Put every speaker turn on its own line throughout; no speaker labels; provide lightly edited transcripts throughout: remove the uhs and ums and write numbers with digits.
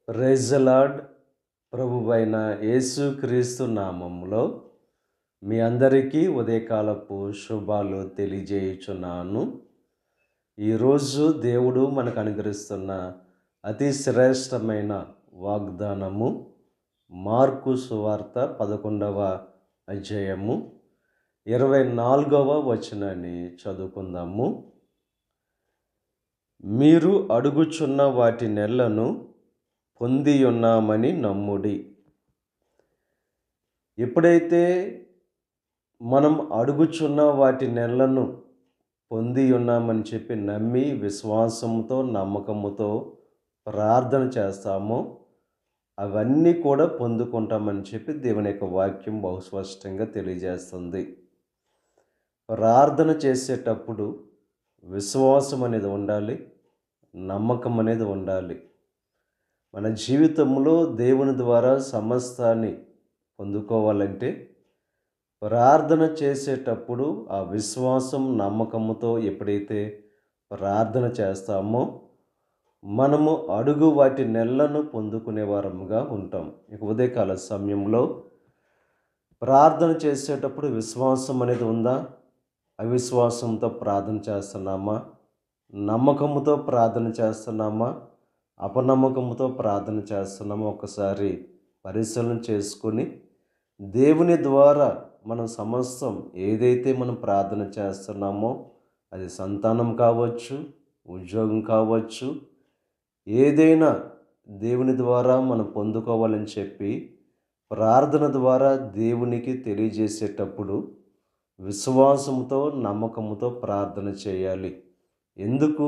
Praise the lord. ప్రభువైన యేసుక్రీస్తు నామములో మీ అందరికీ ఉదయకాలపు శుభాలు తెలియజేయుచున్నాను. ఈరోజు దేవుడు మనకు అనుగ్రహిస్తున్న అతి శ్రేష్టమైన వాగ్దానము మార్కు సువార్త 11వ అధ్యాయము 24వ వచనాన్ని చదువుకుందాము. మీరు అడుగుచున్న వాటి నెలను పొందియున్నామని నమ్ముడి. ఎప్పుడైతే మనం అడుగుచున్న వాటి నెలను పొంది ఉన్నామని చెప్పి నమ్మి విశ్వాసంతో నమ్మకముతో ప్రార్థన చేస్తామో అవన్నీ కూడా పొందుకుంటామని చెప్పి దేవుని యొక్క వాక్యం బహుస్పష్టంగా తెలియజేస్తుంది. ప్రార్థన చేసేటప్పుడు విశ్వాసం అనేది ఉండాలి, నమ్మకం అనేది ఉండాలి. మన జీవితంలో దేవుని ద్వారా సమస్తాన్ని పొందుకోవాలంటే ప్రార్థన చేసేటప్పుడు ఆ విశ్వాసం నమ్మకముతో ఎప్పుడైతే ప్రార్థన చేస్తామో మనము అడుగు వాటి నెలను పొందుకునే వారముగా ఉంటాం. ఇక ఉదయకాల సమయంలో ప్రార్థన చేసేటప్పుడు విశ్వాసం అనేది ఉందా? అవిశ్వాసంతో ప్రార్థన చేస్తున్నామా? నమ్మకముతో ప్రార్థన చేస్తున్నామా? అపనమ్మకంతో ప్రార్థన చేస్తున్నామో ఒకసారి పరిశీలన చేసుకొని దేవుని ద్వారా మనం సమస్తం ఏదైతే మనం ప్రార్థన చేస్తున్నామో అది సంతానం కావచ్చు, ఉద్యోగం కావచ్చు, ఏదైనా దేవుని ద్వారా మనం పొందుకోవాలని చెప్పి ప్రార్థన ద్వారా దేవునికి తెలియజేసేటప్పుడు విశ్వాసంతో నమ్మకంతో ప్రార్థన చేయాలి. ఎందుకు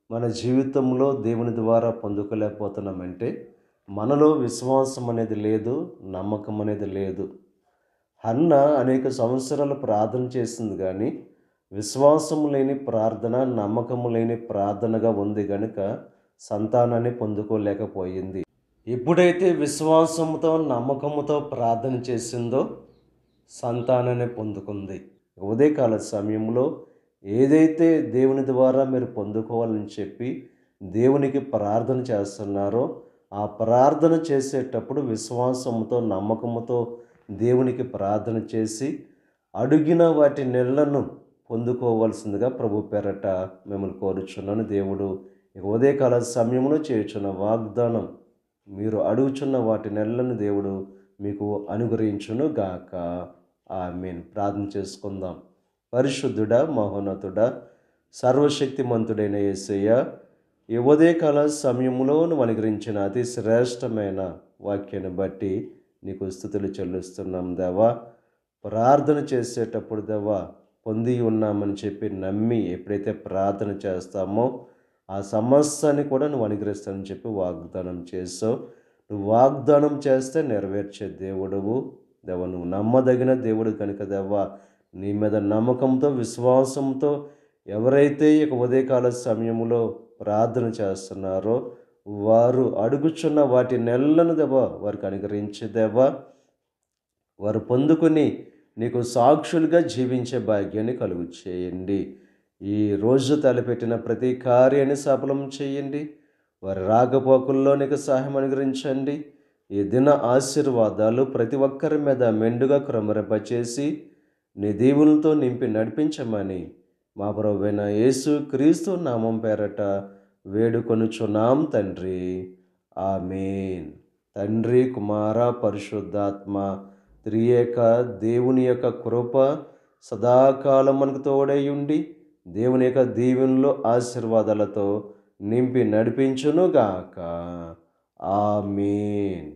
మన జీవితంలో దేవుని ద్వారా పొందుకోలేకపోతున్నామంటే మనలో విశ్వాసం అనేది లేదు, నమ్మకం అనేది లేదు. హన్న అనేక సంవత్సరాలు ప్రార్థన చేసింది కానీ విశ్వాసం లేని ప్రార్థన, నమ్మకము లేని ప్రార్థనగా ఉంది కనుక సంతానాన్ని పొందుకోలేకపోయింది. ఎప్పుడైతే విశ్వాసంతో నమ్మకముతో ప్రార్థన చేసిందో సంతానాన్ని పొందుకుంది. ఉదయకాల సమయంలో ఏదైతే దేవుని ద్వారా మీరు పొందుకోవాలని చెప్పి దేవునికి ప్రార్థన చేస్తున్నారో ఆ ప్రార్థన చేసేటప్పుడు విశ్వాసముతో నమ్మకముతో దేవునికి ప్రార్థన చేసి అడిగిన వాటి నెలను పొందుకోవాల్సిందిగా ప్రభు పేరట మిమ్మల్ని కోరుచున్నాను. దేవుడు ఉదయకాల సమయంలో చేయుచున్న వాగ్దానం మీరు అడుగుచున్న వాటి నెలను దేవుడు మీకు అనుగ్రహించును గాక. ఆమేన్. ప్రార్థన చేసుకుందాం. పరిశుద్ధుడా, మహోన్నతుడా, సర్వశక్తిమంతుడైన యేసయ్య, ఈ ఉదయకాల సమయంలో నువ్వు అనుగ్రహించిన అతి శ్రేష్టమైన వాక్యాన్ని బట్టి నీకు స్తుతులు చెల్లిస్తున్నాం దేవా. ప్రార్థన చేసేటప్పుడు దేవా పొంది ఉన్నామని చెప్పి నమ్మి ఎప్పుడైతే ప్రార్థన చేస్తామో ఆ సమస్యని కూడా నువ్వు అనుగ్రహిస్తానని చెప్పి వాగ్దానం చేసావు. నువ్వు వాగ్దానం చేస్తే నెరవేర్చే దేవుడువు దేవా. నువ్వు నమ్మదగిన దేవుడు కనుక దేవా నీ మీద నమ్మకంతో విశ్వాసంతో ఎవరైతే ఇక ఉదయకాల సమయంలో ప్రార్థన చేస్తున్నారో వారు అడుగుచున్న వాటి నెలను దేవా వారికి అనుగ్రహించే దేవా, వారు పొందుకొని నీకు సాక్షులుగా జీవించే భాగ్యాన్ని కలుగు చేయండి. ఈ రోజు తలపెట్టిన ప్రతి కార్యాన్ని సఫలం చేయండి. వారి రాకపోకల్లో నీకు సహాయం అనుగ్రహించండి. ఈ దిన ఆశీర్వాదాలు ప్రతి ఒక్కరి మీద మెండుగా క్రమరింపచేసి నీ దీవులతో నింపి నడిపించమని మా ప్రభువైన యేసుక్రీస్తు నామం పేరట వేడుకొనుచున్నాం తండ్రి. ఆమేన్. తండ్రి, కుమార, పరిశుద్ధాత్మ త్రియేక దేవుని యొక్క కృప సదాకాలం మనకు తోడై ఉండి దేవుని యొక్క దీవెనలో ఆశీర్వాదాలతో నింపి నడిపించునుగాక. ఆమేన్.